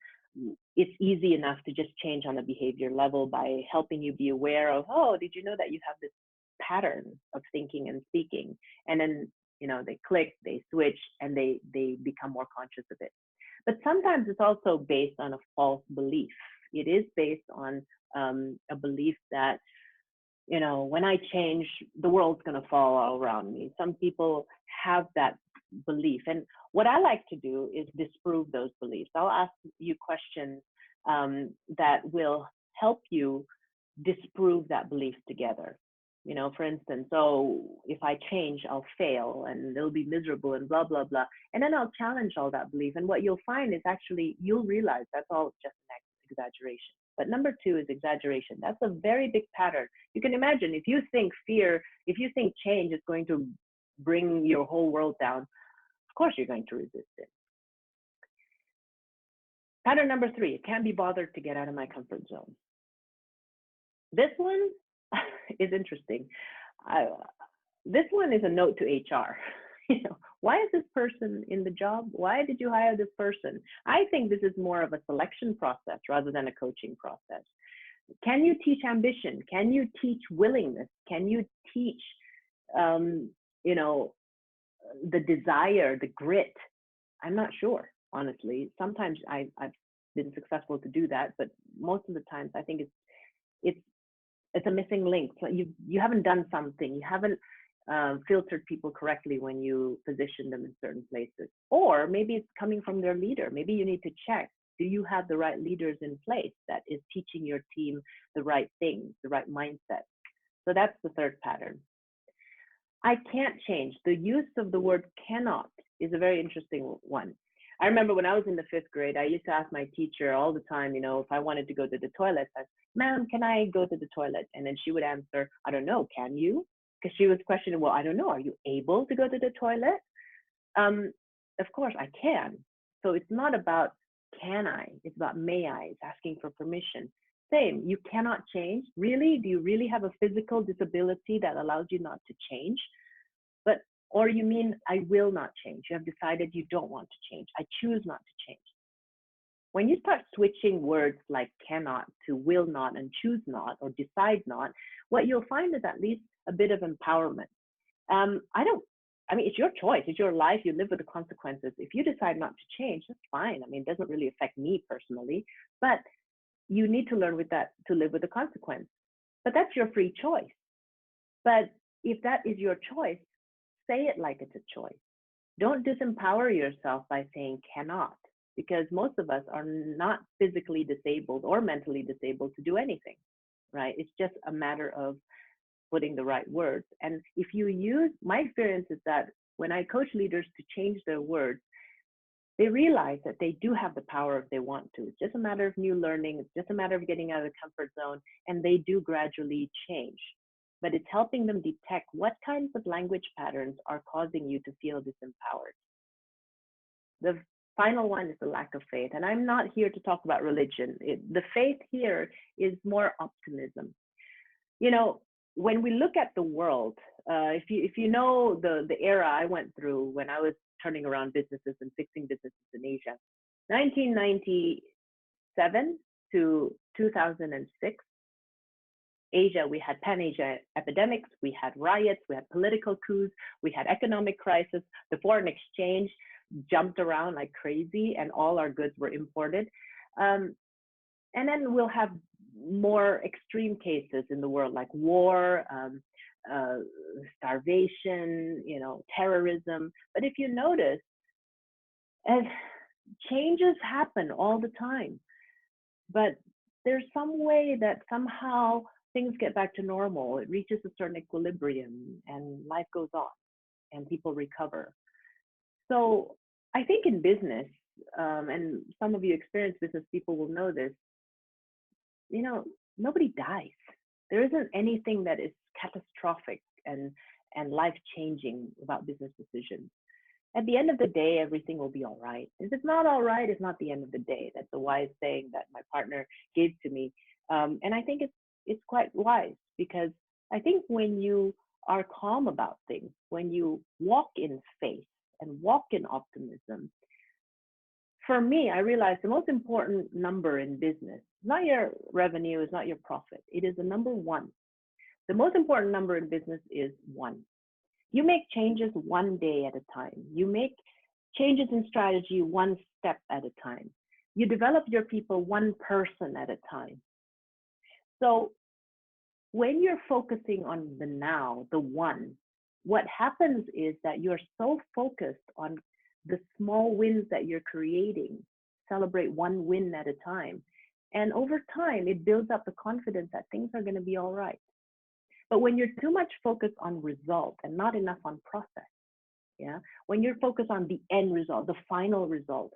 it's easy enough to just change on a behavior level by helping you be aware of, oh, did you know that you have this pattern of thinking and speaking? And then, they click, they switch, and they become more conscious of it. But sometimes it's also based on a false belief. It is based on a belief that, when I change, the world's going to fall all around me. Some people have that belief. And what I like to do is disprove those beliefs. I'll ask you questions that will help you disprove that belief together. For instance, if I change, I'll fail and it'll be miserable and blah, blah, blah. And then I'll challenge all that belief. And what you'll find is actually, you'll realize that's all just an exaggeration. But number two is exaggeration. That's a very big pattern. You can imagine if you think change is going to bring your whole world down, of course you're going to resist it. Pattern number three, I can't be bothered to get out of my comfort zone. This one is interesting. This one is a note to HR. Why is this person in the job? Why did you hire this person? I think this is more of a selection process rather than a coaching process. Can you teach ambition? Can you teach willingness? Can you teach, the desire, the grit? I'm not sure, honestly. Sometimes I've been successful to do that, but most of the times I think it's a missing link. So you haven't done something. You haven't filtered people correctly when you position them in certain places. Or maybe it's coming from their leader. Maybe you need to check, do you have the right leaders in place that is teaching your team the right things, the right mindset? So that's the third pattern. I can't change. The use of the word cannot is a very interesting one. I remember when I was in the 5th grade, I used to ask my teacher all the time, if I wanted to go to the toilet, I said, ma'am, can I go to the toilet? And then she would answer, I don't know, can you? Because she was questioning, well, I don't know, are you able to go to the toilet? Of course I can. So it's not about can I, it's about may I, it's asking for permission. Same, you cannot change. Really? Do you really have a physical disability that allows you not to change? Or you mean I will not change? You have decided you don't want to change. I choose not to change. When you start switching words like cannot to will not and choose not or decide not, what you'll find is at least a bit of empowerment. It's your choice. It's your life. You live with the consequences. If you decide not to change, that's fine. It doesn't really affect me personally, but you need to learn to live with the consequence. But that's your free choice. But if that is your choice, say it like it's a choice. Don't disempower yourself by saying cannot, because most of us are not physically disabled or mentally disabled to do anything, right? It's just a matter of putting the right words. And if you use, my experience is that when I coach leaders to change their words, they realize that they do have the power if they want to. It's just a matter of new learning. It's just a matter of getting out of the comfort zone, and they do gradually change. But it's helping them detect what kinds of language patterns are causing you to feel disempowered. The final one is the lack of faith. And I'm not here to talk about religion. The faith here is more optimism. When we look at the world, if you know the era I went through when I was turning around businesses and fixing businesses in Asia, 1997 to 2006, Asia, we had Pan-Asia epidemics, we had riots, we had political coups, we had economic crisis, the foreign exchange jumped around like crazy and all our goods were imported. And then we'll have more extreme cases in the world like war, uh, starvation, terrorism. But if you notice, as changes happen all the time, but there's some way that somehow things get back to normal. It reaches a certain equilibrium and life goes on and people recover. So I think in business, and some of you experienced business people will know this, you know, nobody dies. There isn't anything that is catastrophic and life changing about business decisions. At the end of the day, everything will be all right. If it's not all right, it's not the end of the day. That's a wise saying that my partner gave to me, and I think it's quite wise because I think when you are calm about things, when you walk in faith and walk in optimism, for me, I realized the most important number in business is not your revenue, is not your profit. It is the number one. The most important number in business is one. You make changes one day at a time. You make changes in strategy one step at a time. You develop your people one person at a time. So when you're focusing on the now, the one, what happens is that you're so focused on the small wins that you're creating. Celebrate one win at a time. And over time, it builds up the confidence that things are going to be all right. But when you're too much focused on result and not enough on process, yeah, when you're focused on the end result, the final result,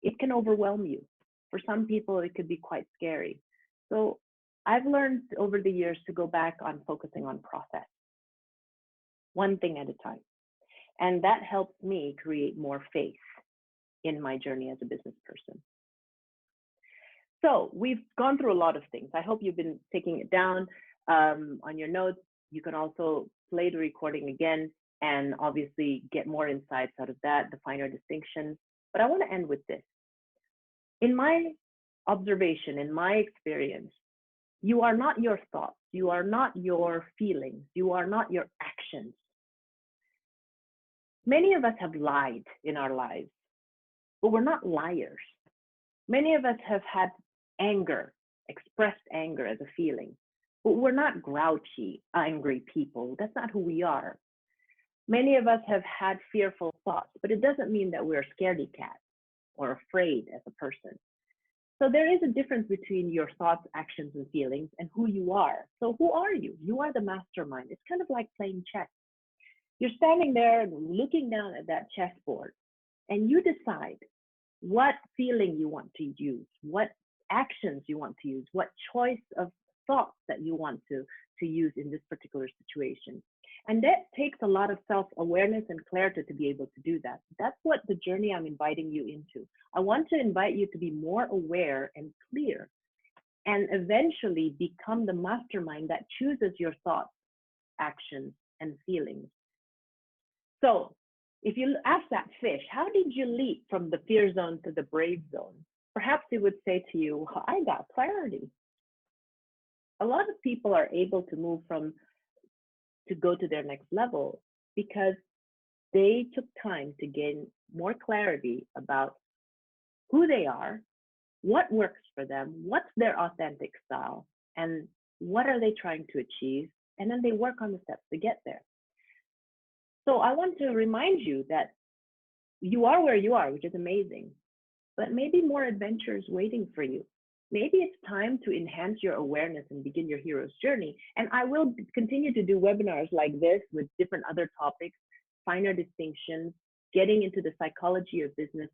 it can overwhelm you. For some people, it could be quite scary. So I've learned over the years to go back on focusing on process, one thing at a time. And that helps me create more faith in my journey as a business person. So we've gone through a lot of things. I hope you've been taking it down on your notes. You can also play the recording again and obviously get more insights out of that, the finer distinctions. But I want to end with this. In my observation, in my experience, you are not your thoughts, you are not your feelings, you are not your actions. Many of us have lied in our lives, but we're not liars. Many of us have had anger, expressed anger as a feeling, but we're not grouchy, angry people. That's not who we are. Many of us have had fearful thoughts, but it doesn't mean that we're a scaredy cat or afraid as a person. So there is a difference between your thoughts, actions, and feelings and who you are. So who are you? You are the mastermind. It's kind of like playing chess. You're standing there looking down at that chessboard, and you decide what feeling you want to use, what actions you want to use, what choice of thoughts that you want to use in this particular situation. And that takes a lot of self-awareness and clarity to be able to do that. That's what the journey I'm inviting you into. I want to invite you to be more aware and clear and eventually become the mastermind that chooses your thoughts, actions, and feelings. So if you ask that fish, how did you leap from the fear zone to the brave zone? Perhaps it would say to you, well, I got clarity. A lot of people are able to move to go to their next level because they took time to gain more clarity about who they are, what works for them, what's their authentic style, and what are they trying to achieve, and then they work on the steps to get there. So I want to remind you that you are where you are, which is amazing, but maybe more adventures waiting for you. Maybe it's time to enhance your awareness and begin your hero's journey. And I will continue to do webinars like this with different other topics, finer distinctions, getting into the psychology of business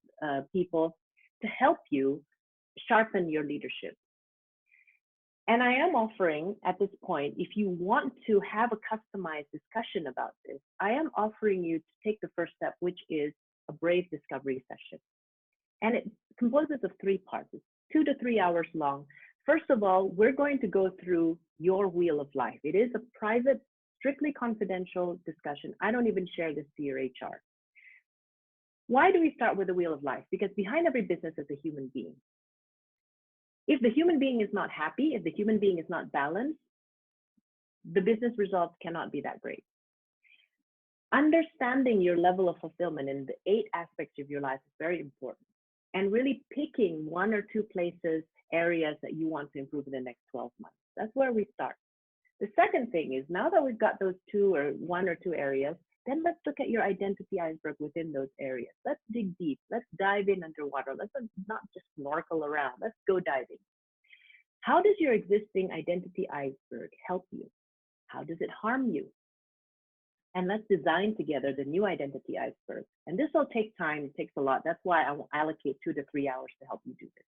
people to help you sharpen your leadership. And I am offering at this point, if you want to have a customized discussion about this, I am offering you to take the first step, which is a Brave Discovery session. And it composes of 3 parts. It's 2 to 3 hours long. First of all, we're going to go through your wheel of life. It is a private, strictly confidential discussion. I don't even share this to your HR. Why do we start with the wheel of life? Because behind every business is a human being. If the human being is not happy, if the human being is not balanced, the business results cannot be that great. Understanding your level of fulfillment in the 8 aspects of your life is very important. and really picking one or two places, areas that you want to improve in the next 12 months. That's where we start. The second thing is, now that we've got those two or one or two areas, then let's look at your identity iceberg within those areas. Let's dig deep. Let's dive in underwater. Let's not just snorkel around. Let's go diving. How does your existing identity iceberg help you? How does it harm you? And let's design together the new identity iceberg. And this will take time, it takes a lot. That's why I will allocate 2 to 3 hours to help you do this.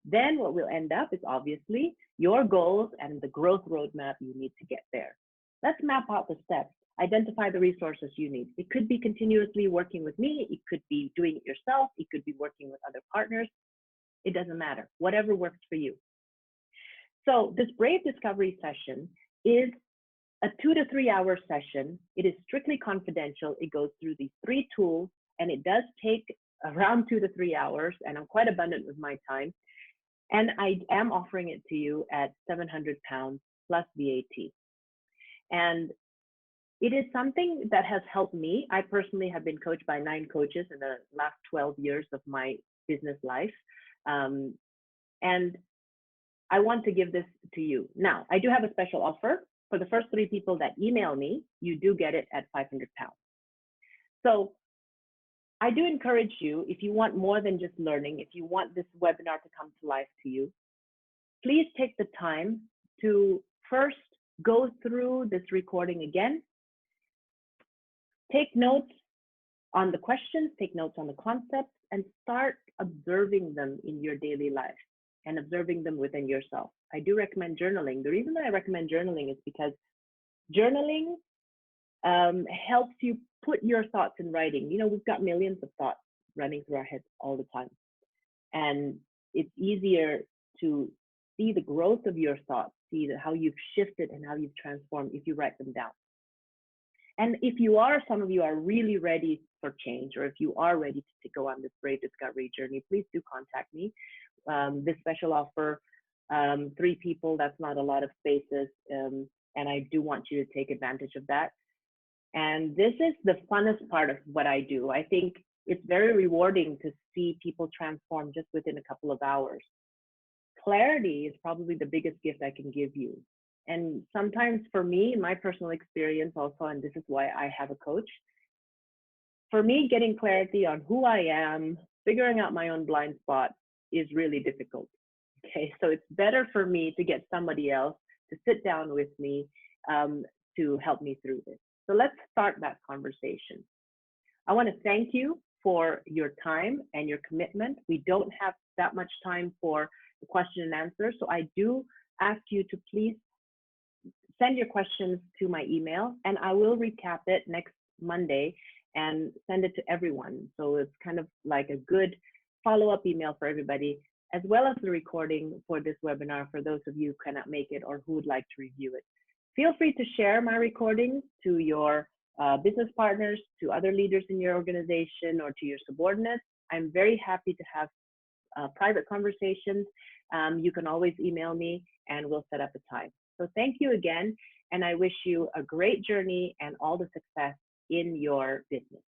Then what will end up is obviously your goals and the growth roadmap you need to get there. Let's map out the steps, identify the resources you need. It could be continuously working with me, it could be doing it yourself, it could be working with other partners. It doesn't matter, whatever works for you. So this Brave Discovery session is a 2 to 3 hour session. It is strictly confidential. It goes through these 3 tools, and it does take around 2 to 3 hours, and I'm quite abundant with my time. And I am offering it to you at £700 plus VAT. And it is something that has helped me. I personally have been coached by 9 coaches in the last 12 years of my business life. And I want to give this to you. Now, I do have a special offer. For the first 3 people that email me, you do get it at £500. So I do encourage you, if you want more than just learning, if you want this webinar to come to life to you, please take the time to first go through this recording again. Take notes on the questions, take notes on the concepts, and start observing them in your daily life and observing them within yourself. I do recommend journaling. The reason that I recommend journaling is because journaling helps you put your thoughts in writing. You know, we've got millions of thoughts running through our heads all the time. And it's easier to see the growth of your thoughts, see how you've shifted and how you've transformed if you write them down. And if you are, some of you are really ready for change, or if you are ready to go on this Brave Discovery journey, please do contact me. This special offer, 3 people, that's not a lot of spaces. And I do want you to take advantage of that. And this is the funnest part of what I do. I think it's very rewarding to see people transform just within a couple of hours. Clarity is probably the biggest gift I can give you. And sometimes for me, in my personal experience also, and this is why I have a coach, for me, getting clarity on who I am, figuring out my own blind spot is really difficult. Okay, so it's better for me to get somebody else to sit down with me to help me through this. So let's start that conversation. I want to thank you for your time and your commitment. We don't have that much time for the question and answer, so I do ask you to please send your questions to my email, and I will recap it next Monday and send it to everyone. So it's kind of like a good follow-up email for everybody, as well as the recording for this webinar for those of you who cannot make it or who would like to review it. Feel free to share my recordings to your business partners, to other leaders in your organization, or to your subordinates. I'm very happy to have private conversations. You can always email me and we'll set up a time. So thank you again, and I wish you a great journey and all the success in your business.